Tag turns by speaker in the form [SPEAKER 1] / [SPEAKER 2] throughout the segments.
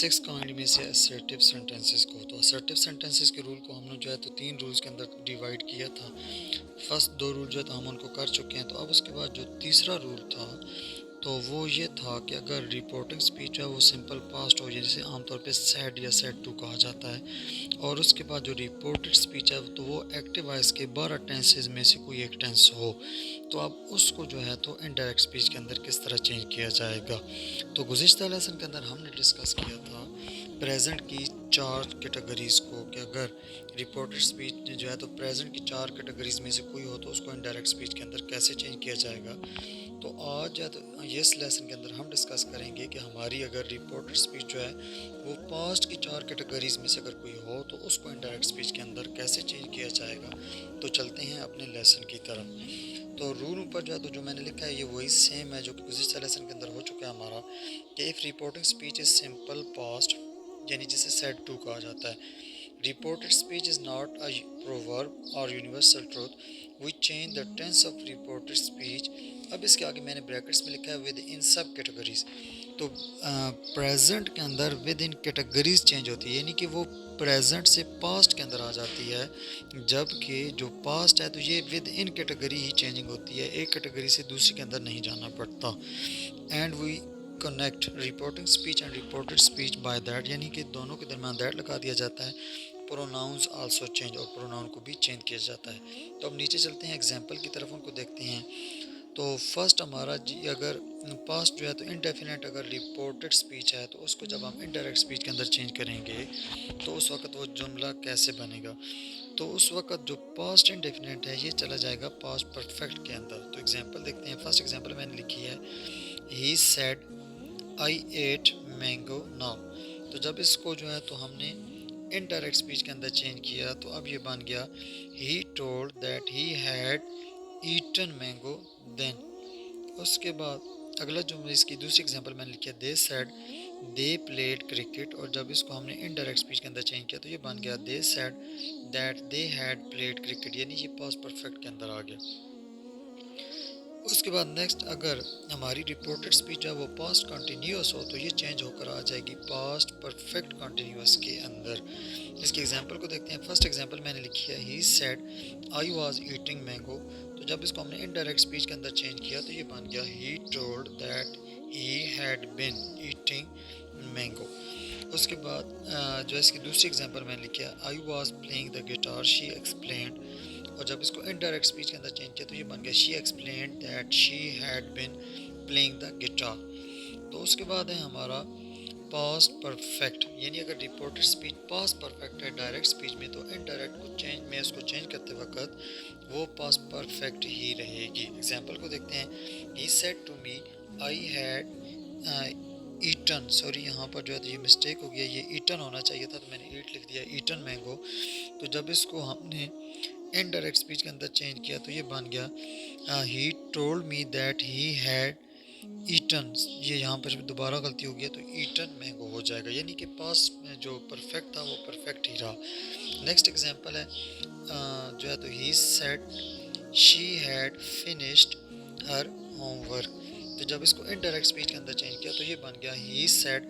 [SPEAKER 1] Basics kind में से assertive sentences को। तो असर्टिव सेंटेंसेस के रूल को हमने जो है तो 3 रूल्स के अंदर डिवाइड किया था। फर्स्ट 2 रूल जो है तो हम उनको कर चुके हैं। तो अब उसके बाद जो तीसरा रूल था तो वो ये था कि अगर रिपोर्टिंग स्पीच है वो सिंपल पास्ट हो, जैसे आमतौर पे सेड या सेड टू कहा जाता है, और उसके बाद जो रिपोर्टेड स्पीच है तो वो एक्टिव वॉइस के 12 टेंसेज में से कोई एक टेंस हो, तो अब उसको जो है तो इनडायरेक्ट स्पीच के अंदर किस तरह चेंज किया जाएगा। तो गुज़िश्ता लेसन के अंदर हमने डिस्कस किया था प्रेजेंट की 4 कैटेगरीज़ को, कि अगर रिपोर्टेड स्पीच जो है तो प्रेजेंट की 4 कैटेगरीज़ में से कोई हो तो उसको इनडायरेक्ट स्पीच के अंदर कैसे चेंज किया जाएगा। तो आज या तो इस लेसन के अंदर हम डिस्कस करेंगे कि हमारी अगर रिपोर्टेड स्पीच जो है वो पास्ट की 4 कैटेगरीज में से अगर कोई हो तो उसको इनडायरेक्ट स्पीच के अंदर कैसे चेंज किया जाएगा। तो चलते हैं अपने लेसन की तरफ। तो रूल ऊपर जो है तो जो मैंने लिखा है ये वही सेम है जो कि गुज़िश्ता लेसन के अंदर हो चुका है हमारा, कि if reporting speech is simple past, यानी जिसे सेड टू कहा जाता है, reported speech is not a proverb or universal truth, we change the tense of reported speech। अब इसके आगे मैंने ब्रैकेट्स में लिखा है विद इन सब कैटेगरीज। तो प्रेजेंट के अंदर विद इन कैटेगरीज चेंज होती है, यानी कि वो प्रेजेंट से पास्ट के अंदर आ जाती है, जबकि जो पास्ट है तो ये with in category he changing होती है, एक कैटेगरी से दूसरी के अंदर नहीं जाना पड़ता। And we connect reporting speech and reported speech by that, यानी कि दोनों के दरमियान दैट लगा दिया जाता है। प्रोनाउंस आल्सो चेंज, और प्रोनाउन को भी चेंज किया जाता है। तो अब नीचे चलते हैं एग्जाम्पल की तरफ, उनको देखते हैं। तो फर्स्ट हमारा जी, अगर पास्ट जो है तो इनडेफिनेट अगर रिपोर्टेड स्पीच है तो उसको जब हम इनडायरेक्ट स्पीच के अंदर चेंज करेंगे तो उस वक्त वो जुमला कैसे बनेगा। तो उस वक्त जो पास्ट इनडेफिनेट है ये चला जाएगा पास्ट परफेक्ट के अंदर। तो एग्जांपल देखते हैं। फर्स्ट एग्जांपल मैंने लिखी है, he said I ate mango now. तो जब इसको जो है तो हमने इनडायरेक्ट स्पीच के अंदर चेंज किया तो अब ये बन गया, he told that he had eaten mango then. उसके बाद अगला जो इसकी दूसरी एग्जांपल मैंने लिखी है, they said they played cricket, और जब इसको हमने इनडायरेक्ट स्पीच के अंदर चेंज किया तो ये बन गया, they said that they had played cricket, यानी ये पास्ट परफेक्ट के अंदर आ गया। उसके बाद नेक्स्ट, अगर हमारी रिपोर्टेड स्पीच है वो पास्ट कंटिन्यूस हो तो ये चेंज होकर आ जाएगी पास्ट परफेक्ट कंटिन्यूस के अंदर। इसके एग्जांपल को देखते हैं। फर्स्ट एग्जांपल मैंने लिखी है, he said I was eating mango. तो जब इसको हमने इनडायरेक्ट स्पीच के अंदर चेंज किया तो ये बन गया, he told that he had been eating mango. उसके बाद जो इसकी दूसरी एग्जांपल मैंने लिखी है, I was playing the guitar she explained, और जब इसको इनडायरेक्ट स्पीच के अंदर चेंज किया तो ये बन गया, she explained that she had been playing the guitar. तो उसके बाद है हमारा पास्ट परफेक्ट, यानी अगर रिपोर्टेड स्पीच पास्ट परफेक्ट है डायरेक्ट स्पीच में तो इनडायरेक्ट को चेंज में उसको चेंज करते वक्त वो पास्ट परफेक्ट ही रहेगी। एग्जांपल को देखते हैं। He said to me I had eaten, sorry यहाँ पर जो है तो ये मिस्टेक हो गया, ये ईटन होना चाहिए था तो मैंने ईट लिख दिया, ईटन मैंगो। तो जब इसको हमने इनडायरेक्ट स्पीच के अंदर चेंज किया तो ये बन गया, he told me that he had eaten, ये यहाँ पर दोबारा गलती हो गई तो ईटन मैंगो हो जाएगा, यानी कि पास में जो परफेक्ट था वो परफेक्ट ही रहा। नेक्स्ट एग्जांपल है, जो है तो he said she had finished her homework. तो जब इसको इनडायरेक्ट स्पीच के अंदर चेंज किया तो ये बन गया, he said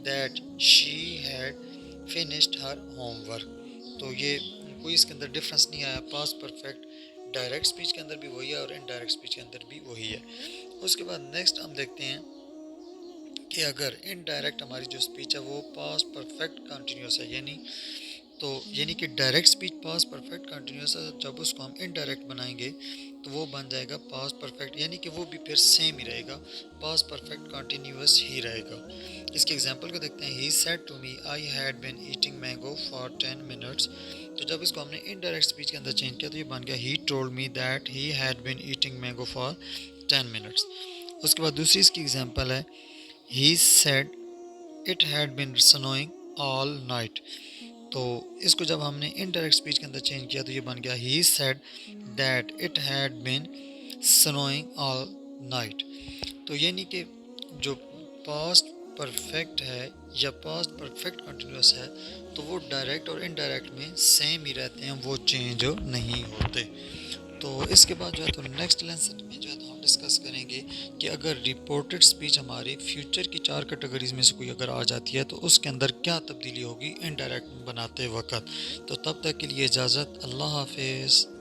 [SPEAKER 1] that she had finished her homework. तो ये कोई इसके अंदर डिफरेंस नहीं आया, पास्ट परफेक्ट डायरेक्ट स्पीच के अंदर भी वही है और इनडायरेक्ट स्पीच के अंदर भी वही है। उसके बाद नेक्स्ट हम देखते हैं कि अगर इनडायरेक्ट हमारी जो स्पीच है वो पास्ट परफेक्ट कंटिन्यूस है, यानी कि direct speech past perfect continuous है, जब उसको हम इनडायरेक्ट बनाएंगे तो वो बन जाएगा पास्ट परफेक्ट, यानी कि वो भी फिर सेम ही रहेगा, पास्ट परफेक्ट कंटिन्यूस ही रहेगा। इसके एग्जांपल को देखते हैं। He said to me I had been eating mango for 10 minutes. तो जब इसको हमने इनडायरेक्ट स्पीच के अंदर चेंज किया तो ये बन गया, he told me that he had been eating mango for 10 minutes. उसके बाद दूसरी इसकी एग्जांपल है, he said it had been snowing all night. तो इसको जब हमने इनडायरेक्ट स्पीच के अंदर चेंज किया तो ये बन गया, he said that it had been snowing all night. तो यानी कि जो पास्ट परफेक्ट है या पास्ट परफेक्ट कंटिन्यूस है तो वो डायरेक्ट और इनडायरेक्ट में सेम ही रहते हैं, वो चेंज नहीं होते। तो इसके बाद जो है तो नेक्स्ट लेसन में जो है तो हम डिस्कस करेंगे कि अगर रिपोर्टेड स्पीच हमारी फ्यूचर की 4 कैटेगरीज में से कोई अगर आ जाती है तो उसके अंदर क्या तब्दीली होगी इनडायरेक्ट बनाते वक्त। तो तब तक के लिए इजाज़त, अल्लाह हाफिज़।